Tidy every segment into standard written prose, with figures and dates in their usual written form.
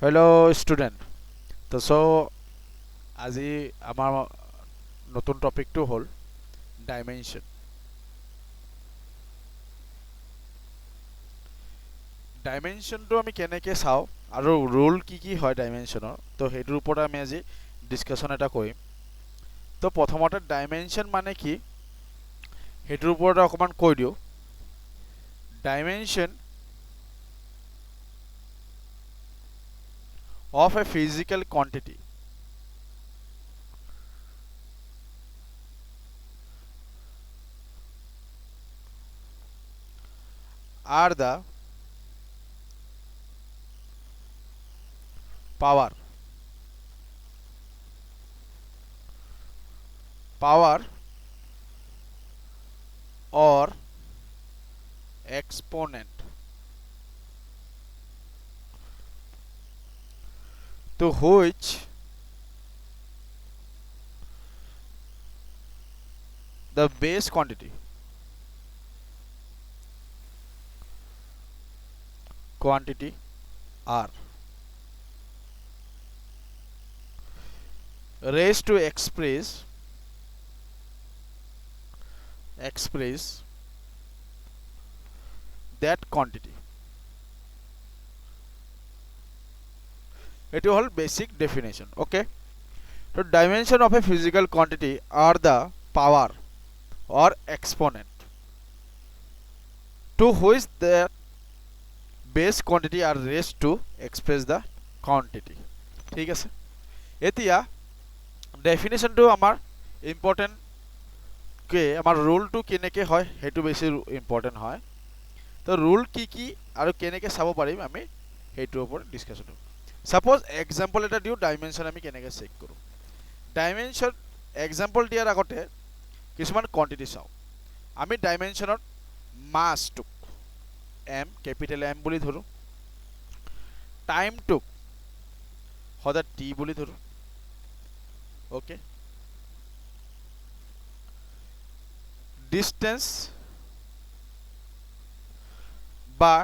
Hello' student তো আজি আমাৰ নতুন টপিকটো হ'ল ডাইমেনশ্যন। ডাইমেনশ্যনটো আমি কেনেকৈ চাওঁ আৰু ৰুল কি হয় ডাইমেনশ্যনৰ, তো সেইটোৰ ওপৰত আমি আজি ডিছকাশ্যন এটা কৰিম। তো প্ৰথমতে ডাইমেনশ্যন মানে কি সেইটোৰ ওপৰতে অকণমান কৈ দিওঁ। Dimension of a physical quantity are the power or exponent to which the base quantity are raised to express that quantity. It is basic definition. Okay, so dimension of a physical quantity are the power or exponent to which the base quantity are raised to express the quantity. ঠিক আছে, এতিয়া ডেফিনেশ্যনটো আমাৰ important কে আমাৰ ৰুলটো কেনেকৈ হয় সেইটো বেছি important হয়। তো ৰুল কি আৰু কেনেকৈ চাব পাৰিম আমি সেইটোৰ ওপৰত ডিছকাশ্যন কৰোঁ। ছাপ'জ এক্সাম্পল এটা দিওঁ, ডাইমেনশ্যন আমি কেনেকৈ চেক কৰোঁ। ডাইমেনশ্যন এক্সাম্পল দিয়াৰ আগতে কিছুমান কোৱান্টিটি চাওঁ। আমি ডাইমেনশ্যনত মাছটোক এম কেপিটেল এম বুলি ধৰোঁ, টাইমটোক সদায় টি বুলি ধৰোঁ। অ'কে, ডিষ্টেঞ্চ বা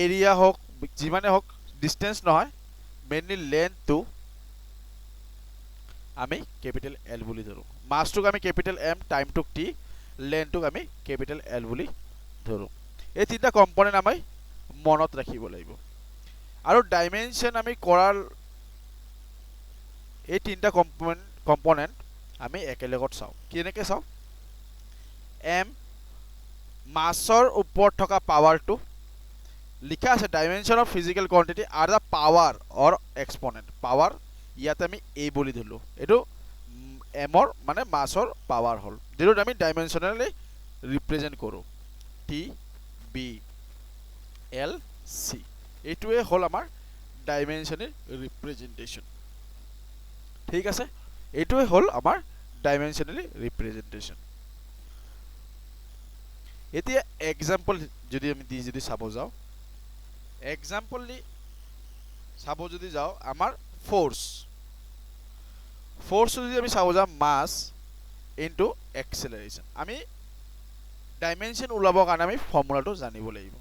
এৰিয়া হওক যিমানে হওক, ডিষ্টেঞ্চ নহয় মেইনলি লেন্থটো আমি কেপিটেল এল বুলি ধৰোঁ। মাছটোক আমি কেপিটেল এম, টাইমটোক টি, লেন্থটোক আমি কেপিটেল এল বুলি ধৰোঁ। এই তিনিটা কম্পনেণ্ট আমি মনত ৰাখিব লাগিব। আৰু ডাইমেনশ্যন আমি কৰাৰ এই তিনিটা কম্পনেণ্ট আমি একেলগত চাওঁ। কেনেকৈ চাওঁ, এম মাছৰ ওপৰত থকা পাৱাৰটো লিখা আছে dimension of physical quantity are the power or exponent. Power ইয়াতে আমি এ বুলি ধৰিলোঁ, এইটো এমৰ মানে মাছৰ পাৱাৰ হ'ল, যিটোত আমি ডাইমেনশ্যনেলি ৰিপ্ৰেজেণ্ট কৰোঁ টি বি এল চি। এইটোৱে হ'ল আমাৰ ডাইমেনশ্যনেল ৰিপ্ৰেজেণ্টেশ্যন। ঠিক আছে, এইটোৱে হ'ল আমাৰ ডাইমেনশ্যনেলি ৰিপ্ৰেজেণ্টেশ্যন। এতিয়া এক্সাম্পল যদি আমি যদি চাব যাওঁ, এক্সাম্পল দি চাব যদি যাওঁ, আমাৰ ফ'ৰ্চ যদি আমি চাব যাওঁ, মাছ ইনটু এক্সেলাৰেশ্যন। আমি ডাইমেনশ্যন ওলাবৰ কাৰণে আমি ফৰ্মুলাটো জানিব লাগিব।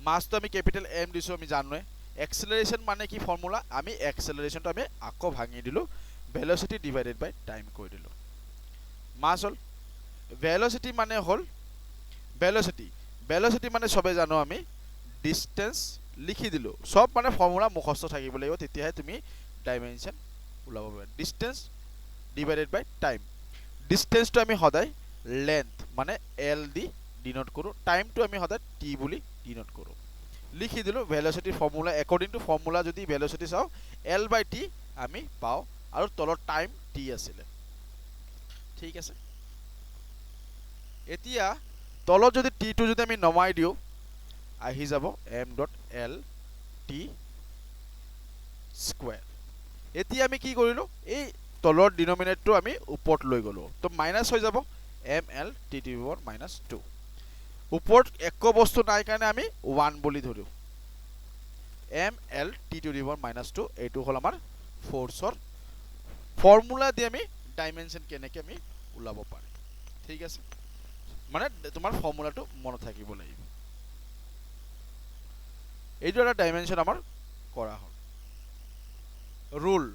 মাছটো আমি কেপিটেল এম দিছোঁ, আমি জানোৱে। এক্সেলাৰেশ্যন মানে কি ফৰ্মুলা, আমি এক্সেলাৰেশ্যনটো আমি আকৌ ভাঙি দিলোঁ, ভেল'চিটি ডিভাইডেড বাই টাইম কৰি দিলোঁ। মাছ হ'ল ভেল'চিটি মানে হ'ল ভেল'চিটি মানে চবে জানো আমি ডিষ্টেঞ্চ লিখি দিলোঁ। চব মানে ফৰ্মুলা মুখস্থ থাকিব লাগিব, তেতিয়াহে তুমি ডাইমেনশ্যন ওলাব পাৰিবা। ডিষ্টেঞ্চ ডিভাইডেড বাই টাইম। ডিষ্টেঞ্চটো আমি সদায় লেন্থ মানে এল দি ডিনোট কৰোঁ, টাইমটো আমি সদায় টি বুলি ডিনোট কৰোঁ। লিখি দিলোঁ ভেল'চিটিৰ ফৰ্মুলা। একৰ্ডিং টু ফৰ্মুলা যদি ভেল'চিটি চাওঁ, এল বাই টি আমি পাওঁ, আৰু তলত টাইম টি আছিলে। ঠিক আছে, এতিয়া তলত যদি টিটো যদি আমি নমাই দিওঁ, আহি যাব M dot L T square. এতিয়া আমি কি কৰিলোঁ, এই তলৰ ডিনমিনেটটো আমি ওপৰত লৈ গ'লোঁ, তো মাইনাছ হৈ যাব M L T to the power minus 2। ওপৰত একো বস্তু নাই কাৰণে আমি 1 বুলি ধৰোঁ। M L T to the power minus 2, এইটো হ'ল আমাৰ ফ'ৰ্চৰ ফৰ্মুলা দি আমি ডাইমেনশ্যন কেনেকৈ আমি ওলাব পাৰিম। ঠিক আছে, মানে তোমাৰ ফৰ্মুলাটো মনত থাকিব লাগিব এইটো এটা ডাইমেনশন আমাৰ কৰা হ'ল ৰুল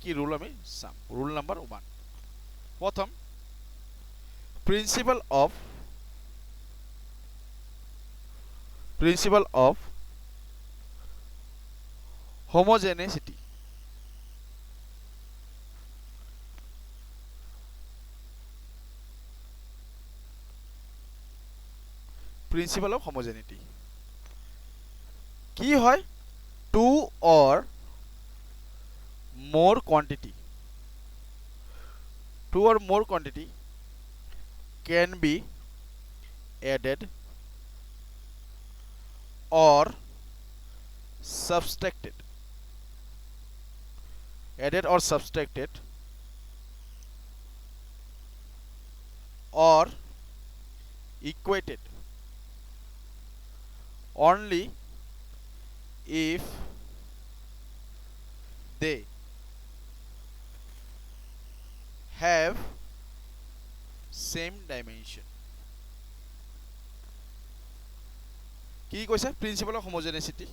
কি ৰুল আমি চাম ৰুল নাম্বাৰ 1 প্ৰথম principle of homogeneity principle of homogeneity কি হয় two or more quantity can be added or subtracted or equated only if they have same dimension কি কৈছে principal of homogeneity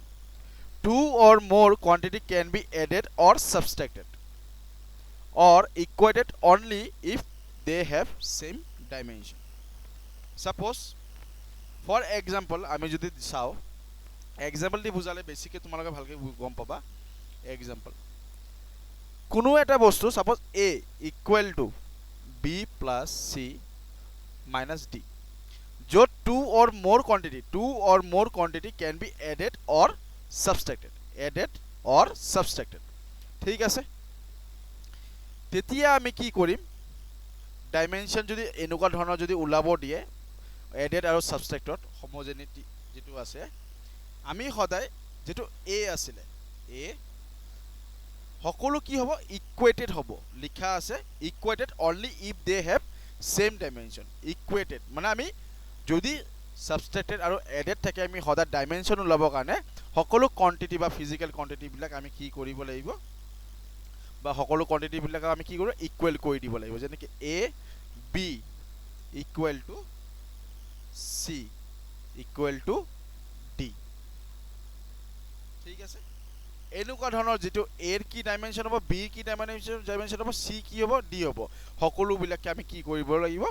two or more quantity can be added or subtracted or equated only if they have same dimension suppose for example আমি যদি চাও example the বুজালে বেছিকে তোমালোকে ভালকে গম পাবা এক্সাম্পল কোনো এটা বস্তু suppose a equal to b plus c minus d য'ত two or more quantity can be added or subtracted ঠিক আছে তেতিয়া আমি কি কৰিম ডাইমেনশন যদি এনেকুৱা ধৰণৰ যদি ওলাব দিয়ে এডেড আৰু সাবট্ৰেক্টত হোমোজেনিটি যেটো আছে আমি সদায় যেটো a আছিলে a সকলো কি হ'ব ইকুৱেটেড হ'ব লিখা আছে equated only if they have same dimension equated মানে আমি যদি সাবট্ৰেক্টেড আৰু এডেড থাকে আমি সদায় ডাইমেনশন ওলাব কাৰণে সকলো কোৱান্টিটি বা ফিজিক্যাল কোৱান্টিটি বিলাক আমি কি কৰিব লাগিব বা সকলো কোৱান্টিটি বিলাক আমি কি কৰিব ইকুৱেল কৰি দিব লাগিব যেনে কি a b equal to c equal to d ঠিক আছে এনেকুৱা ধৰণৰ যেটো a ৰ কি ডাইমেনশন হ'ব b ৰ কি ডাইমেনশন হ'ব c কি হ'ব d হ'ব সকলো বিলাকে আমি কি কৰিব লাগিব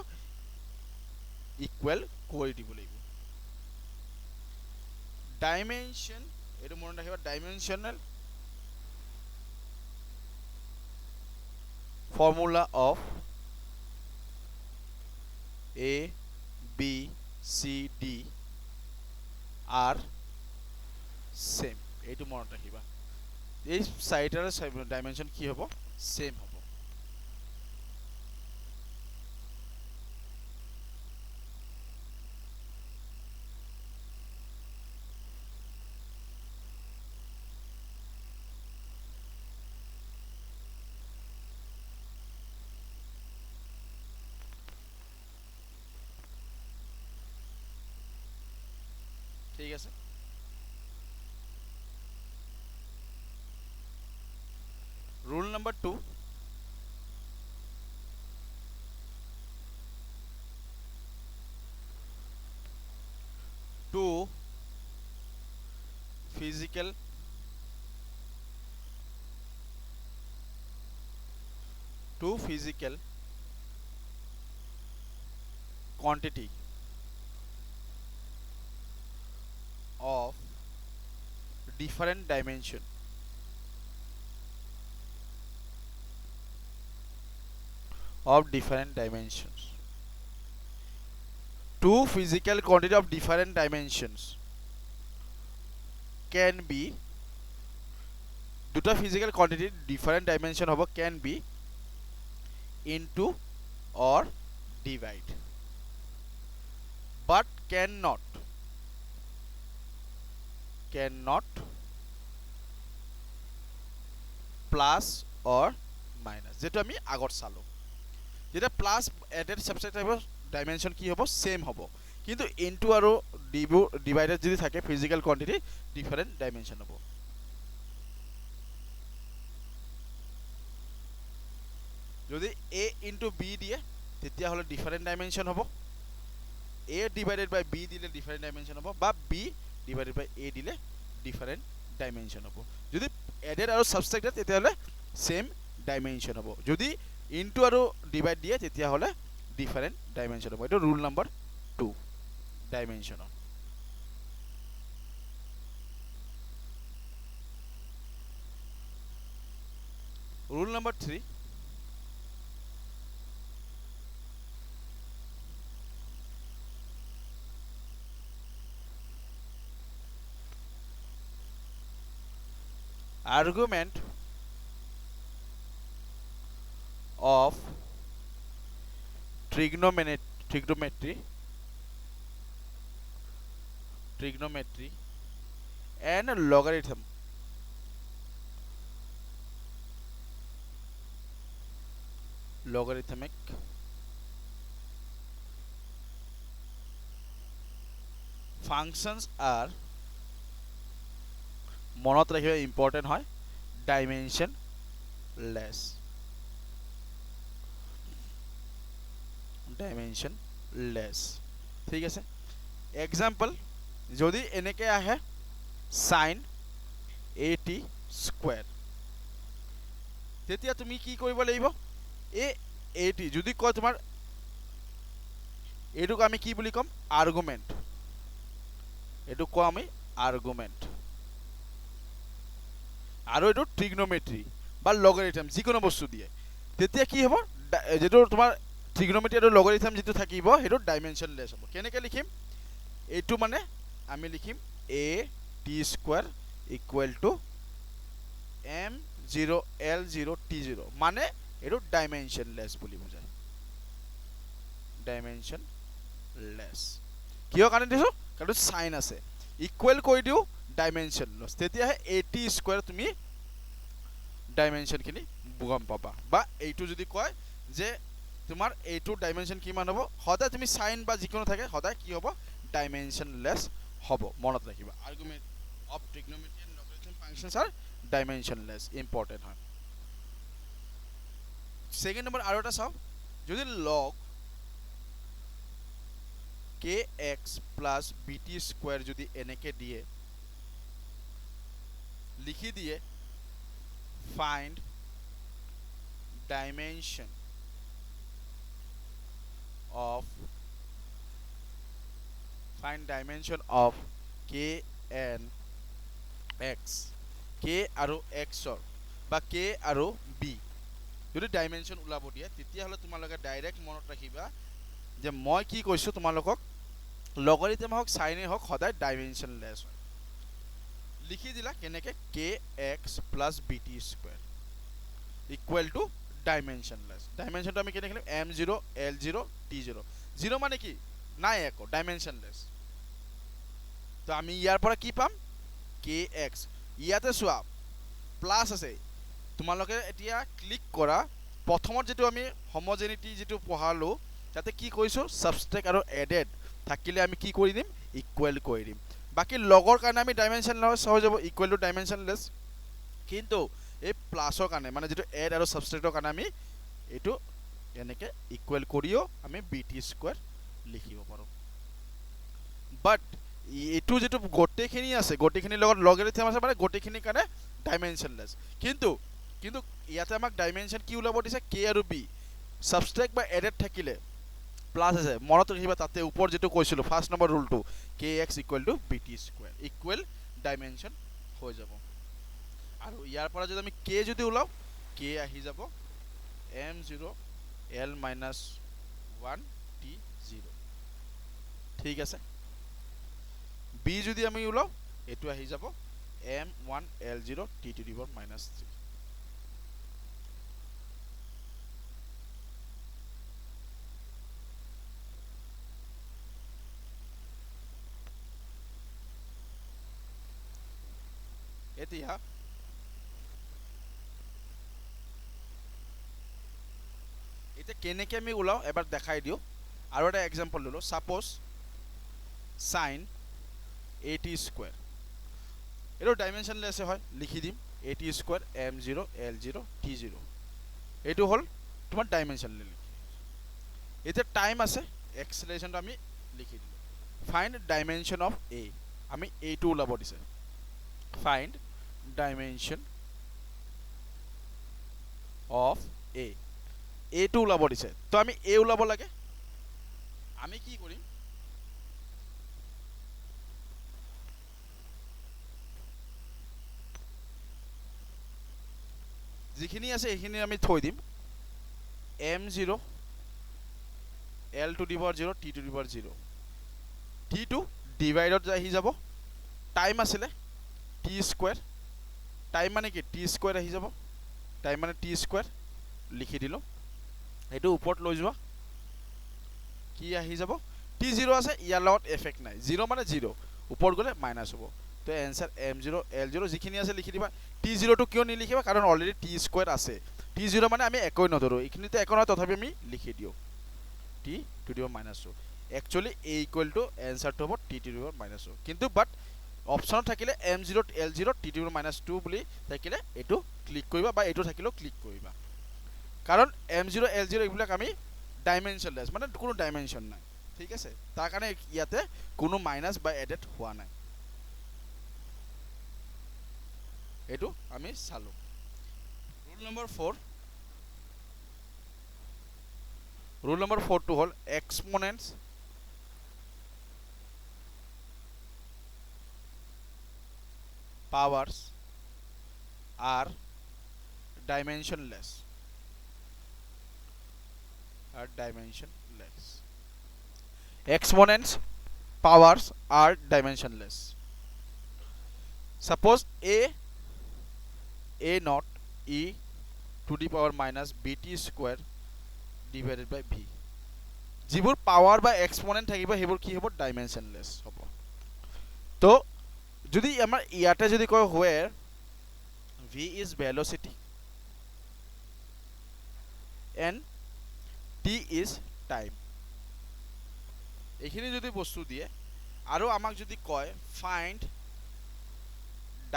ইকুৱেল কৰি দিব লাগিব ডাইমেনশন এটো মনত ৰাখিবা dimensional formula of a b c d are same এইটো মনত ৰাখিবা এই সাইডৰ ডাইমেনশন কি হ'ব সেম হ'ব ঠিক আছে rule number 2 two physical quantity of different dimension two physical quantity of different dimensions can be দুটা physical quantity different dimension hobo can be into or divide but cannot plus or minus যেটো আমি আগত চালো যেটা plus aided subtract dimension কি হ'ব same হ'ব কিন্তু ইনটু আৰু ডিভাইডেড যদি থাকে ফিজিক্যাল কোয়ান্টিটি ডিফারেন্ট ডাইমেনশন হ'ব যদি a ইনটু b দিয়ে তেতিয়াহ'লে ডিফাৰেণ্ট ডাইমেনশ্যন হ'ব। এ ডিভাইডেড বাই বি দিলে ডিফাৰেণ্ট ডাইমেনশ্যন হ'ব, বা বি ডিভাইডেড বাই এ দিলে ডিফাৰেণ্ট ডাইমেনশ্যন হ'ব। যদি এডেড আৰু ছাবষ্ট্ৰেক্টেড তেতিয়াহ'লে সেম ডাইমেনশ্যন হ'ব। যদি ইনটু আৰু ডিভাইড দিয়ে তেতিয়াহ'লে ডিফাৰেণ্ট ডাইমেনশ্যন হ'ব। এইটো ৰুল নম্বৰ 2 ডাইমেনশ্যনৰ। Rule number 3, argument of trigonometry and logarithmic functions are, মনত ৰাখিব ইম্পৰ্টেণ্ট হয়, ডাইমেনশ্যনলেছ। ঠিক আছে। এক্সাম্পল, যদি এনেকে আহে sin 80 স্কোয়ার, তেতিয়া তুমি কি কৰিব লাগিব, এই 80 যদি কয় তোমাৰ, এইটোক আমি কি বুলি ক'ম, আৰ্গুমেণ্ট। এইটোক কওঁ আমি আৰ্গুমেণ্ট। আৰু এইটো ট্ৰিগনোমেট্ৰি বা লগাৰিথম যিকোনো বস্তু দিয়ে, তেতিয়া কি হ'ব, যেটো তোমাৰ ট্ৰিগনোমেট্ৰি আৰু লগাৰিথম যেটো থাকিব সেইটো ডাইমেনশ্যনলেছ হ'ব। কেনেকৈ লিখিম, এইটো মানে আমি লিখিম a t square equal two m0 l0 t0, মানে এইটো ডাইমেনশ্যনলেছ বুলি বুজায়। ডাইমেনশ্যনলেছ কিহৰ কাৰণে দিছোঁ, কাৰণ সাইন আছে। ইকুৱেল কৰি দিওঁ ডাইমেনশ্যনলেছ, তেতিয়াহে 80 স্কোয়াৰ তুমি ডাইমেনশ্যনখিনি গম পাবা। বা এইটো যদি কয় যে তোমাৰ এইটো ডাইমেনশ্যন কিমান হ'ব, সদায় তুমি সাইন বা যিকোনো থাকে সদায় কি হ'ব, ডাইমেনশ্যনলেছ হ'ব। মনত ৰাখিবা, argument of trigonometry and logarithm functions are dimensionless, important হয়। সেকেন্ড নম্বৰ আৰু এটা চাওঁ, যদি log kx plus bt square যদি এনেকে দিয়ে, লিখি দিয়ে find dimension of k and x, k আৰু x বা k আৰু b যদি ডাইমেনশ্যন ওলাব দিয়ে, তেতিয়াহ'লে তোমালোকে ডাইৰেক্ট মনত ৰাখিবা যে মই কি কৈছোঁ তোমালোকক, লগাৰিথম হওক সাইনে হওক সদায় ডাইমেনশ্যনলেছ হয়। লিখি দিলা কেনেকৈ, kx plus bt square equal to dimensionless. ডাইমেনশ্যনটো আমি কেনেকৈ লিখিম, m0 l0 t0, 0 মানে কি নাই একো, ডাইমেনশ্যনলেছ। তো আমি ইয়াৰ পৰা কি পাম, kx, ইয়াতে চোৱা প্লাছ আছে, তোমালোকে এতিয়া ক্লিক কৰা, প্ৰথমত যেটো আমি হোমোজেনিটি যেটো পঢ়ালোঁ তাতে কি কৈছোঁ, সাবষ্ট্ৰেক্ট আৰু এডেড থাকিলে আমি কি কৰি দিম, ইকুৱেল কৰি দিম। বাকি লগৰ কাৰণে আমি ডাইমেনশ্যনলেছ হৈ যাব, ইকুৱেল টু ডাইমেনশ্যনলেছ। কিন্তু এই প্লাছৰ কাৰণে মানে যেটো এড আৰু সাবষ্ট্ৰেক্টৰ কাৰণে আমি এইটো এনেকৈ ইকুৱেল কৰিও আমি bt স্কোয়াৰ লিখিব পাৰোঁ। বাট এইটো যেটো গোটেইখিনি আছে, গোটেইখিনিৰ লগত লগাৰিথম আছে, মানে গোটেইখিনিৰ কাৰণে ডাইমেনশ্যনলেছ। কিন্তু ইয়াতে আমাক ডাইমেনশ্যন কি ওলাব দিছে, k আৰু b, সাবষ্ট্ৰেক্ট বা এডেড থাকিলে প্লাছ আছে, মনত ৰাখিবা তাতে ওপৰত যেটো কৈছিলোঁ ফাৰ্ষ্ট নম্বৰ ৰুলটো, kx equal to bt square equal dimension হৈ যাব। আৰু ইয়াৰ পৰা যদি আমি k যদি ওলাও, k আহি যাব m0 l মাইনাছ 1 t0, ঠিক আছে। b যদি আমি ওলাও, এইটো আহি যাব m1 l0 t two the power minus 3। এতিয়া কেনেকৈ আমি ওলাও এবাৰ দেখাই দিওঁ। আৰু এটা এক্সাম্পল ল'লোঁ, সাপোজ sin 80 স্কোয়ার, এইটো ডাইমেনশ্যনলেছ হয়, লিখি দিম 80 স্কোয়ার m0 l0 t0, এইটো হ'ল তোমাৰ ডাইমেনশ্যনলেছ। এতিয়া টাইম আছে, এক্সেলাৰেশ্যনটো আমি লিখি দিলোঁ। ফাইণ্ড ডাইমেনশ্যন অফ এ, আমি এইটো ওলাব দিছে। ফাইণ্ড ডাইমেনশ্যন অফ এ, এইটো ওলাব দিছে। তো আমি এ ওলাব লাগে। আমি কি কৰিম, যিখিনি আছে সেইখিনি আমি থৈ দিম। m0 l two the power 0 t two the power 0, t2 ডিভাইডত আহি যাব। টাইম আছিলে টি স্কুৱেৰ, টাইম মানে কি টি স্কুৱেৰ আহি যাব, টাইম মানে টি স্কুৱেৰ লিখি দিলোঁ। সেইটো ওপৰত লৈ যোৱা, কি আহি যাব, t0 আছে, ইয়াৰ লগত এফেক্ট নাই, 0 মানে 0, ওপৰত গ'লে মাইনাছ হ'ব। তো এনচাৰ m0 l0 যিখিনি আছে লিখি দিবা। t0টো কিয় নিলিখিবা, কাৰণ অলৰেডি টি স্কুৱেৰ আছে। t0 মানে আমি একোৱে নধৰোঁ, এইখিনিতে একো নহয়, তথাপি আমি লিখি দিওঁ T to the power minus 2। Actually A equal to এনচাৰটো হ'ব T to the power minus 2, কিন্তু বাট অপশ্যনত থাকিলে m0 l0 T to the power minus 2 বুলি থাকিলে এইটো ক্লিক কৰিবা, বা এইটো থাকিলেও ক্লিক কৰিবা, কাৰণ m0 l0 এইবিলাক আমি ডাইমেনশ্যনলেছ, মানে কোনো ডাইমেনশ্যন নাই, ঠিক আছে। তাৰ কাৰণে ইয়াতে কোনো মাইনাছ বা এডেড হোৱা নাই, এইটো আমি চালোঁ। ৰুল নম্বৰ 4, ৰুল নম্বৰ 4টো হ'ল এক্সপনেণ্টছ powers are dimensionless, exponents powers are dimensionless. Suppose a naught e to the power minus bt square divided by v, যিবোৰ পাৱাৰ বা এক্সপনেণ্ট থাকিব সেইবোৰ কি হ'ব, ডাইমেনশ্যনলেছ হ'ব। তো যদি আমাৰ ইয়াতে যদি কয় where v is velocity and t is time, এইখিনি যদি বস্তু দিয়ে আৰু আমাক যদি কয় find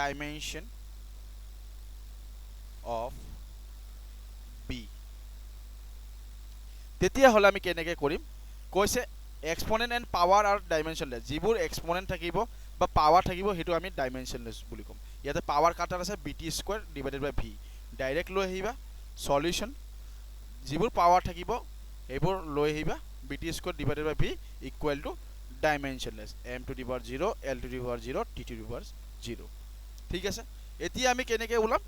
dimension of b, তেতিয়াহ'লে আমি কেনেকৈ কৰিম, কৈছে এক্সপনেণ্ট এণ্ড পাৱাৰ আৰু ডাইমেনশ্যনলেছ, যিবোৰ এক্সপনেণ্ট থাকিব বা পাৱাৰ থাকিব সেইটো আমি ডাইমেনশ্যনলেছ বুলি ক'ম। ইয়াতে পাৱাৰ কাটাৰ আছে B T square divided by V, direct লৈ আহিবা সলিউশ্যন, যিবোৰ পাৱাৰ থাকিব সেইবোৰ লৈ আহিবা, B T square divided by V equal to dimensionless, M to the power 0 L to the power 0 T to the power 0, ঠিক আছে। এতিয়া আমি কেনেকৈ ওলাম,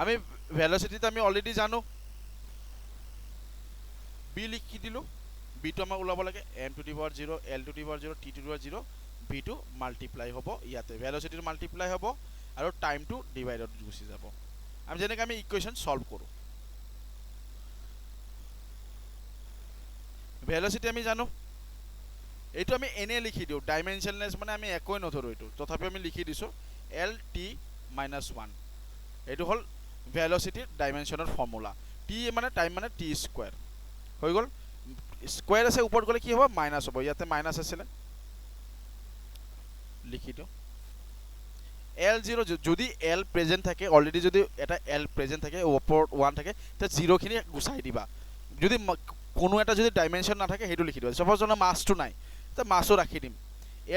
আমি ভেলচিটিটো আমি অলৰেডি জানো, বি লিখি দিলোঁ, বিটো আমাক ওলাব লাগে M to the power 0 L to the power 0 T to the power 0, বিটো মাল্টিপ্লাই হ'ব, ইয়াতে ভেলচিটিটো মাল্টিপ্লাই হ'ব আৰু টাইমটো ডিভাইডত গুচি যাব। আমি যেনেকৈ আমি ইকুৱেশ্যন সলভ কৰোঁ, ভেলচিটি আমি জানো, এইটো আমি এনে লিখি দিওঁ, ডাইমেনশ্যনলেছ মানে আমি একোৱে নধৰোঁ এইটো, তথাপিও আমি লিখি দিছোঁ এল টি মাইনাছ 1, এইটো হ'ল ভেলচিটিৰ ডাইমেনশ্যনৰ ফৰ্মুলা। টি মানে টাইম মানে টি স্কুৱেৰ হৈ গ'ল, স্কুৱেৰ আছে ওপৰত গ'লে কি হ'ব, মাইনাছ হ'ব, ইয়াতে মাইনাছ আছিলে লিখি দিওঁ। L0 যদি এল প্ৰেজেণ্ট থাকে, অলৰেডি যদি এটা এল প্ৰেজেণ্ট থাকে, ওপৰত 1 থাকে, তেতিয়া 0খিনি গুচাই দিবা। যদি কোনো এটা যদি ডাইমেনশ্যন নাথাকে সেইটো লিখি দিবা। চাপ'জ ধৰণৰ মাছটো নাই, তো মাছো ৰাখি দিম,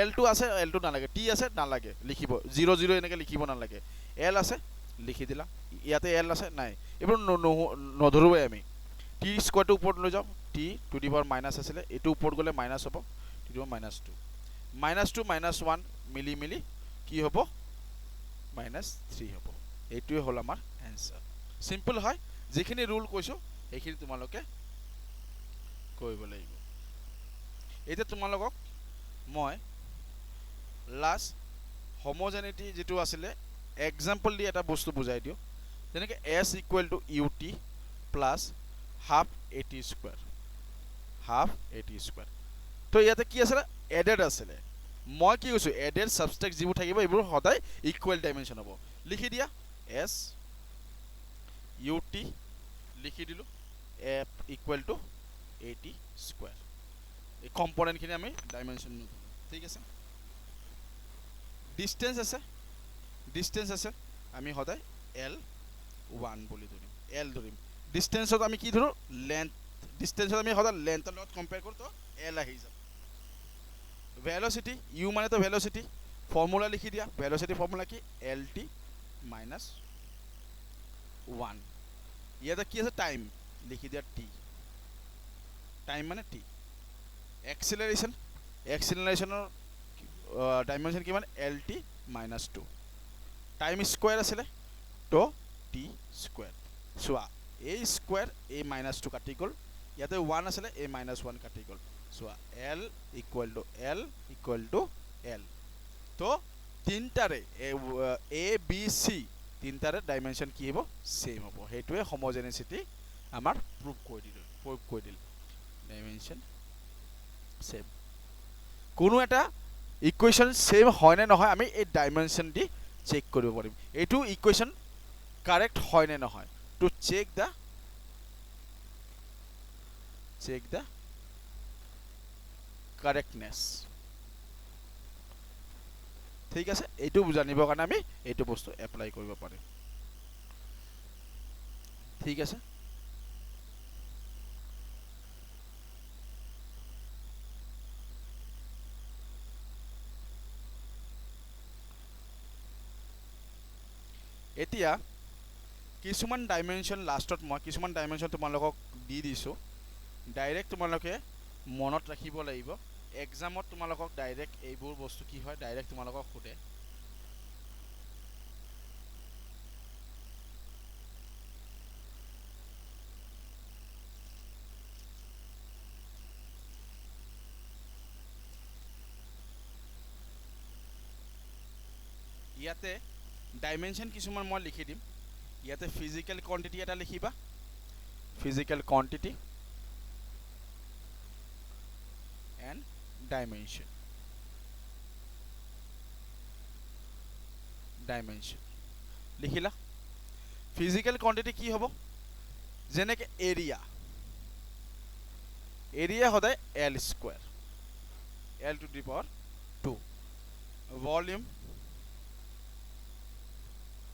এলটো আছে এলটো নালাগে, টি আছে নালাগে লিখিব, 0 0 এনেকৈ লিখিব নালাগে, এল আছে লিখি দিলা, ইয়াতে এল আছে নাই, এইবোৰ নধৰোঁৱে আমি। টি স্কুৱাৰটো ওপৰত লৈ যাওঁ, T to the power minus আছিলে, এইটো ওপৰত গ'লে মাইনাছ হ'ব, টু দি পাৱাৰ -2, -2 -1 মিলি মিলি কি হ'ব, -3 হ'ব। এইটোৱে হ'ল আমাৰ এনচাৰ। চিম্পল হয়, যিখিনি ৰুল কৈছোঁ সেইখিনি তোমালোকে কৰিব লাগিব। এতিয়া তোমালোকক মই লাষ্ট হোমোজেনিটি যিটো আছিলে এক্সাম্পল দি এটা বস্তু বুজাই দিওঁ, যেনেকৈ S equal to U T plus half A T square, half A T square. তো ইয়াতে কি আছিলে, এডেড আছিলে, মই কি কৈছোঁ এডেড ছাবষ্ট্ৰেক্ট যিবোৰ থাকিব এইবোৰ সদায় ইকুৱেল ডাইমেনশ্যন হ'ব। লিখি দিয়া এছ ইউ টি লিখি দিলোঁ, F equal to A T square, এই কম্পনেণ্টখিনি আমি ডাইমেনশ্যন নধৰোঁ, ঠিক আছে। ডিষ্টেঞ্চ আছে আমি সদায় L1 বুলি ধৰিম, এল ধৰিম। ডিষ্টেঞ্চত আমি কি ধৰোঁ, লেন্থ ডিষ্টেঞ্চত আমি সদায় লেন্থৰ লগত কম্পেয়াৰ কৰোঁ তো এল আহি যাব ভেল'চিটি ইউ মানে তো ভেল'চিটি ফৰ্মুলা লিখি দিয়া ভেল'চিটি ফৰ্মুলা কি এল টি মাইনাছ 1 ইয়াতে কি আছে টাইম লিখি দিয়া টি টাইম মানে টি এক্সিলাৰেশ্যনৰ ডাইমেনশ্যন কিমান L T minus 2 time square আছিলে তো টি স্কুৱেৰ চোৱা এ স্কুৱেৰ এ মাইনাছ 2 কাটি গ'ল ইয়াতে 1 আছিলে এ মাইনাছ 1 কাটি গ'ল চোৱা এল ইকুৱেল টু এল তো তিনিটাৰে এ বি চি তিনিটাৰে ডাইমেনশ্যন কি হ'ব ছেইম হ'ব সেইটোৱে হোমোজেনিচিটি আমাৰ প্ৰয়োগ কৰি দিল ডাইমেনশ্যন ছেইম কোনো এটা ইকুৱেশ্যন ছেইম হয় নে নহয় আমি এই ডাইমেনশ্যন দি চেক কৰিব পাৰিম এইটো ইকুৱেশ্যন কাৰেক্ট হয় নে নহয় টু চেক দ্য কাৰেক্টনেছ ঠিক আছে এইটো জানিবৰ কাৰণে আমি এইটো বস্তু এপ্লাই কৰিব পাৰিম ঠিক আছে এতিয়া কিছুমান ডাইমেনশ্যন লাষ্টত মই কিছুমান ডাইমেনশ্যন তোমালোকক দি দিছোঁ ডাইৰেক্ট তোমালোকে মনত ৰাখিব লাগিব এক্সামত তোমালোকক ডাইৰেক্ট এইবোৰ বস্তু কি হয় ডাইৰেক্ট তোমালোকক সোধে ইয়াতে ডাইমেনশ্যন কিছুমান মই লিখি দিম ইয়াতে ফিজিক্যাল কোয়ান্টিটি এটা লিখিবা ফিজিক্যাল কোয়ান্টিটি এন্ড ডাইমেনশ্যন লিখিলা ফিজিক্যাল কোয়ান্টিটি কি হ'ব যেনেকে এৰিয়া সদায় L square L to the power 2 volume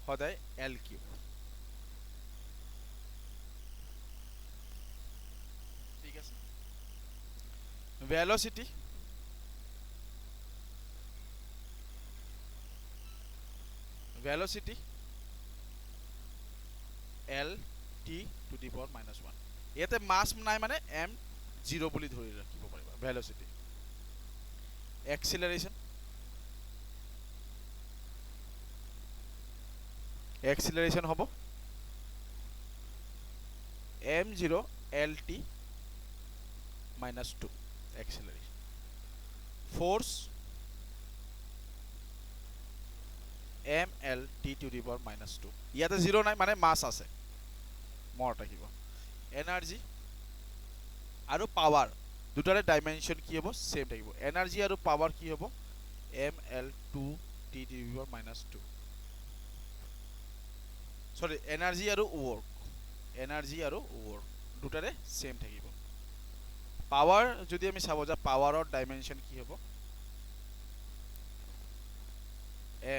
সদায় এল কিউব ঠিক আছে velocity L T to the power -1 ইয়াতে মাছ নাই মানে এম 0 বুলি ধৰি ৰাখিব পাৰিবা ভেলোচিটি এক্সিলাৰেশ্যন হ'ব m0 lt -2 acceleration force ml t to the power -2 ইয়াতে 0 নাই মানে মাস আছে মনত ৰাখিব এনাৰ্জি আৰু পাৱাৰ দুটাৰে ডাইমেনশ্যন কি হ'ব সেম থাকিব এনাৰ্জি আৰু পাৱাৰ কি হ'ব ml2 t to the power -2 সৰি এনাৰ্জি আৰু ওয়াৰ্ক দুটাৰে সেম থাকিব পাৱাৰ যদি আমি চাব যা পাৱাৰৰ ডাইমেনশ্যন কি হ'ব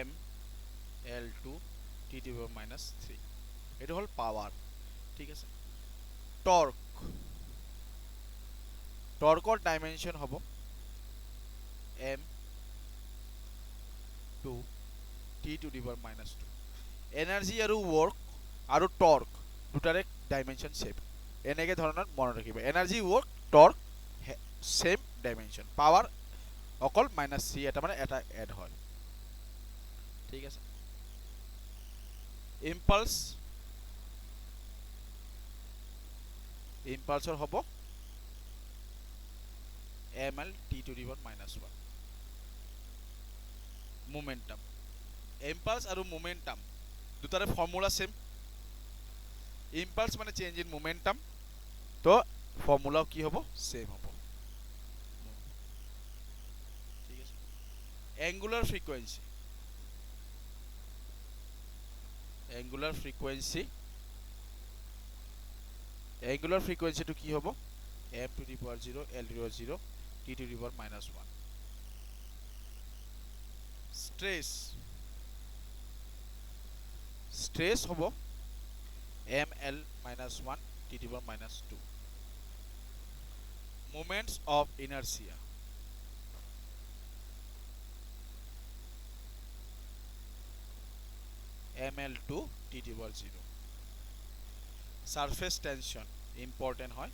m l2 t to the power -3 এটো হল পাৱাৰ ঠিক আছে টৰ্কৰ ডাইমেনশ্যন হ'ব m2 t to the power -2 energy আৰু ওয়াৰ্ক আৰু টৰ্ক দুটাৰে ডাইমেনশ্যন সেম এনেকে ধৰণৰ মনত ৰাখিব energy work torque same dimension power অকল -3 এটা মানে এটা এড হয় ঠিক আছে ইম্পালসৰ হ'ব ml t to the power -1 momentum impulse আৰু মোমেন্টাম দুটাৰে ফর্মুলা সেম ইম্পালস মানে চেঞ্জ ইন মোমেন্টাম তো ফর্মুলাও কি হ'ব সেম হ'ব ঠিক আছে অ্যাঙ্গুলার ফ্রিকোয়েন্সি তো কি হ'ব m to the power 0 l to the power 0 t to the power -1 stress হ'ব ml -1 t to the power -2 moments of inertia. ml2 t to the power 0. Surface tension important হয়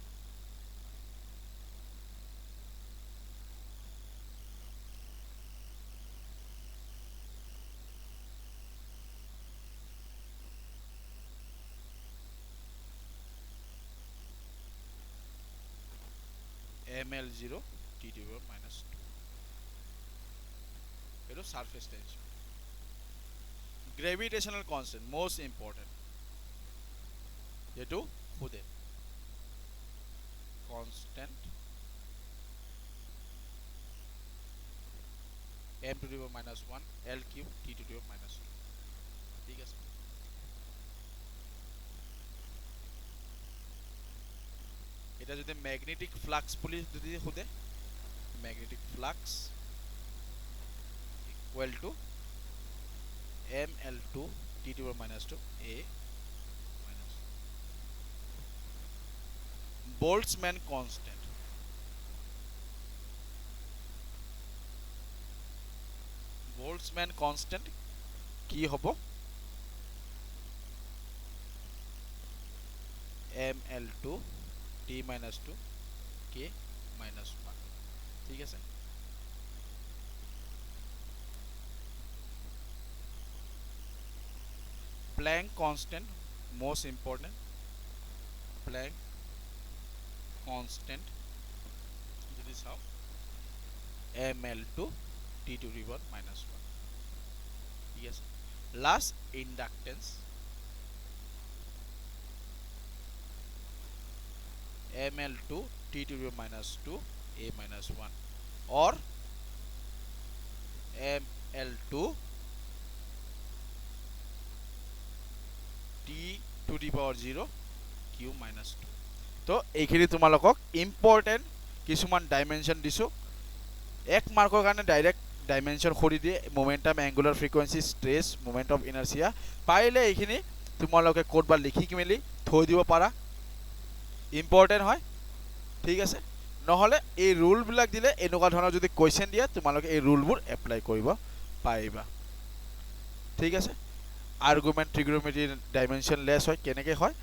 ml0 t to the power minus 2. It is surface tension. Gravitational constant most important. যেটো খুদে constant m to the power minus 1 l cube t to the power minus 2. ঠিক আছে এটা যদি magnetic flux বলি যদি খুদে magnetic flux equal to ml2 t to the power minus 2 a minus Boltzmann constant. Boltzmann constant কি হব ml2 t minus 2 k minus 1 ঠিক আছে Planck constant most important Planck constant this is how ml2 t to the power minus 1 yes last inductance ml2 t to the power minus 2 a minus 1 or ml2 t to the power 0 q minus 2 তো এইখিনি তোমালোকক important কিছুমান dimension দিছো এক মাৰ্কৰ কাৰণে direct dimension খৰি দিয়ে momentum angular frequency stress moment of inertia পাইলে এইখিনি তোমালোকে কোডবা লিখি মেলি থৈ দিব পাৰা ইম্পৰ্টেন্ট হয় ঠিক আছে নহলে এই ৰুল বিলাক দিলে এনেকুৱা ধৰণৰ যদি কোৱেশ্চন দিয়ে তোমালোকে এই ৰুলবোৰ এপ্লাই কৰিব পাৰিবা ঠিক আছে আৰ্গুমেন্ট ট্ৰিগোনোমেট্ৰি ডাইমেনশন লেস হয় কেনেকৈ হয়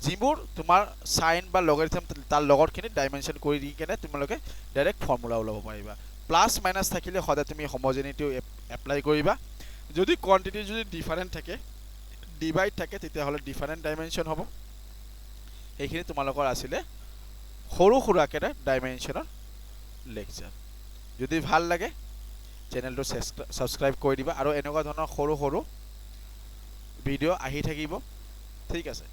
যিবোৰ তোমাৰ সাইন বা লগাৰিথম তাৰ লগৰখিনি ডাইমেনশন কৰি দি কেনে তোমালোকে ডাইৰেক্ট ফৰ্মুলা ওলাব পাৰিবা প্লাস মাইনাস থাকিলে সদায় তুমি হোমোজেনিটি এপ্লাই কৰিবা যদি কোয়ান্টিটি যদি ডিফাৰেন্ট থাকে ডিভাইড থাকে তেতিয়া হলে ডিফাৰেন্ট ডাইমেনশন হ'ব এইখিনি তোমালোকৰ আছিলে সৰু সৰুকে ডাইমেনশনৰ লেকচাৰ যদি ভাল লাগে চেনেলটো সাবস্ক্ৰাইব কৰি দিবা আৰু এনেকুৱা ধৰণৰ সৰু সৰু ভিডিও আহি থাকিব ঠিক আছে